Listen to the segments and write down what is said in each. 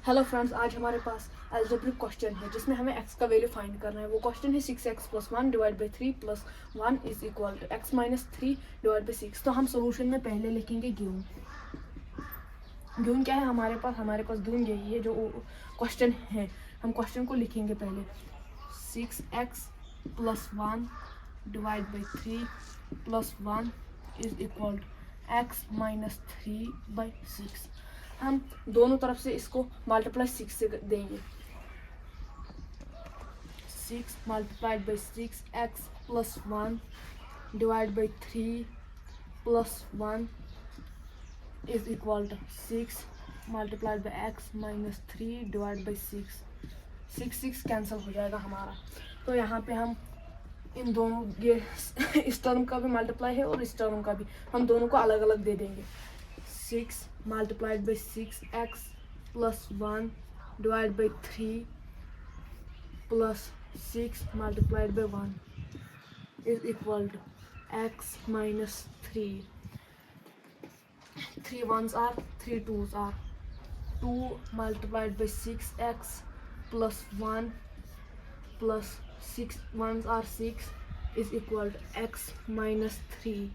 Hello friends, आज हमारे पास algebraic question है जिसमें हमें x का वैल्यू फाइंड करना है। वो क्वेश्चन है 6x + 1 divide by 3 + 1 is equal to x - 3 divide by 6। तो हम सोल्यूशन में पहले लिखेंगे गिवन। गिवन क्या है हमारे पास गिवन यही है जो क्वेश्चन है। हम क्वेश्चन को लिखेंगे पहले 6x + 1 divide by 3 + 1 is equal to x - 3 by 6। हम दोनों तरफ से इसको मल्टीप्लाई 6 से देंगे। 6 multiplied by 6x + 1 divide by 3 + 1 is equal to 6 multiplied by x - 3 divide by 6। 6 cancel हो जाएगा हमारा। तो यहाँ पे हम इन दोनों ये इस टर्म का भी मल्टीप्लाई है और इस टर्म का भी, हम दोनों को अलग अलग दे देंगे। 6 multiplied by 6x plus 1 divided by 3 plus 6 multiplied by 1 is equal to x minus 3. 3 ones are 3 twos are 2 multiplied by 6x plus 1 plus 6 ones are 6 is equal to x minus 3.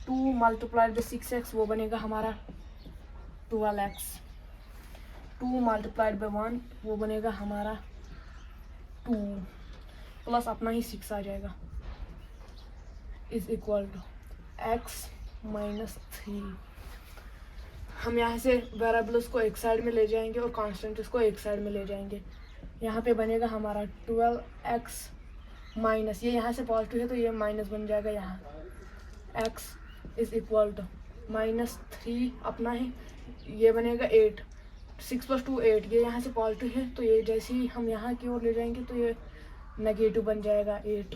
2 multiplied by 6x वो बनेगा हमारा 12x। 2 multiplied by 1 वो बनेगा हमारा 2 plus अपना ही 6 आ जाएगा is equal to x - 3। हम यहाँ से वेरिएबल्स को एक साइड में ले जाएंगे और कॉन्स्टेंट्स को एक साइड में ले जाएंगे। यहाँ पे बनेगा हमारा 12x माइनस, ये यहाँ से पॉजिटिव है तो ये माइनस बन जाएगा यहाँ। x इज इक्वल टू -3 अपना ही, ये बनेगा 8। 6 + 2 8, ये यहाँ से पॉजिटिव है तो ये जैसे ही हम यहाँ की ओर ले जाएंगे तो ये नेगेटिव बन जाएगा 8।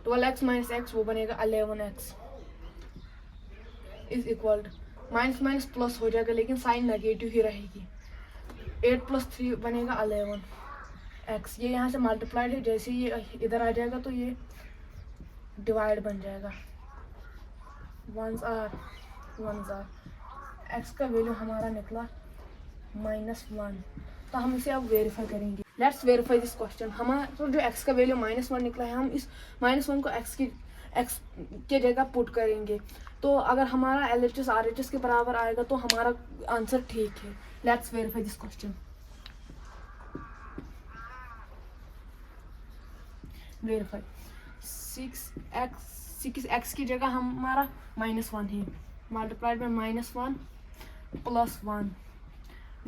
12x - x वो बनेगा 11x is equal to minus minus plus हो जाएगा लेकिन साइन नेगेटिव ही रहेगी। 8 + 3 बनेगा 11x। ये यहाँ से मल्टीप्लाइड है, जैसे ही ये इधर आ जाएगा तो ये डिवाइड बन जाएगा। वंस आर x का वैल्यू हमारा निकला -1। तो हम इसे अब वेरीफाई करेंगे। Let's verify this question. हमारा तो जो x का वैल्यू -1 निकला है, हम इस -1 को x के जगह पुट करेंगे। तो अगर हमारा LHS RHS के बराबर आएगा तो हमारा आंसर ठीक है। Let's verify this question. Verify 6x की जगह हमारा -1 है, multiplied by -1 + 1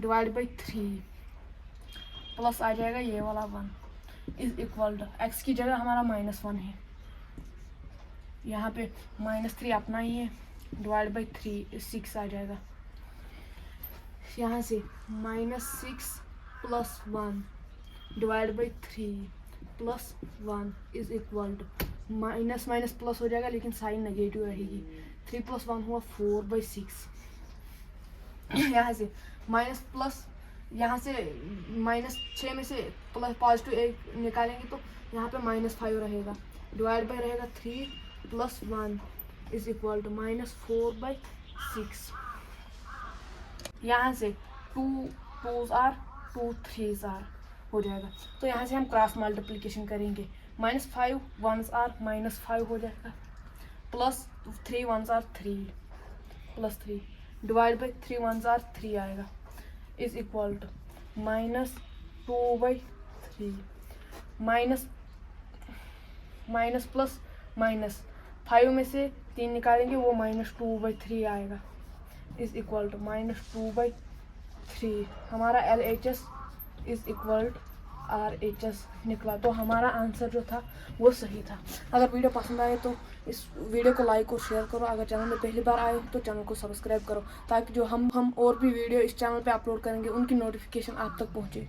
divide by 3 plus आ जाएगा ये वाला 1 इज इक्वल टू x की जगह हमारा -1 है, यहाँ पे -3 अपना ही है, डिवाइड बाई 3 6 आ जाएगा। यहाँ से -6 + 1 divide by 3 + 1 is equal to minus minus plus हो जाएगा लेकिन साइन नेगेटिव रहेगी। 3 + 1 हुआ 4/6। यहाँ से माइनस प्लस, यहाँ से -6 में से प्लस पॉजिटिव 1 निकालेंगे तो यहाँ पे -5 रहेगा, डिवाइड बाई रहेगा 3 + 1 इज इक्वल टू -4/6। यहाँ से 2 2s are 2 3s are हो जाएगा। तो यहाँ से हम क्रॉस मल्टीप्लिकेशन करेंगे। -5 1s are -5 हो जाएगा, plus 3 1s are 3 + 3 divide by 3 1s are 3 आएगा is equal to -2/3। Minus plus minus 5 में से 3 निकालेंगे वो -2/3 आएगा इज इक्वल टू -2/3। हमारा LHS is equal to RHS निकला। तो हमारा आंसर जो था वो सही था। अगर वीडियो पसंद आए तो इस वीडियो को लाइक और शेयर करो। अगर चैनल में पहली बार आए हो तो चैनल को सब्सक्राइब करो ताकि जो हम और भी वीडियो इस चैनल पे अपलोड करेंगे उनकी नोटिफिकेशन आप तक पहुँचे।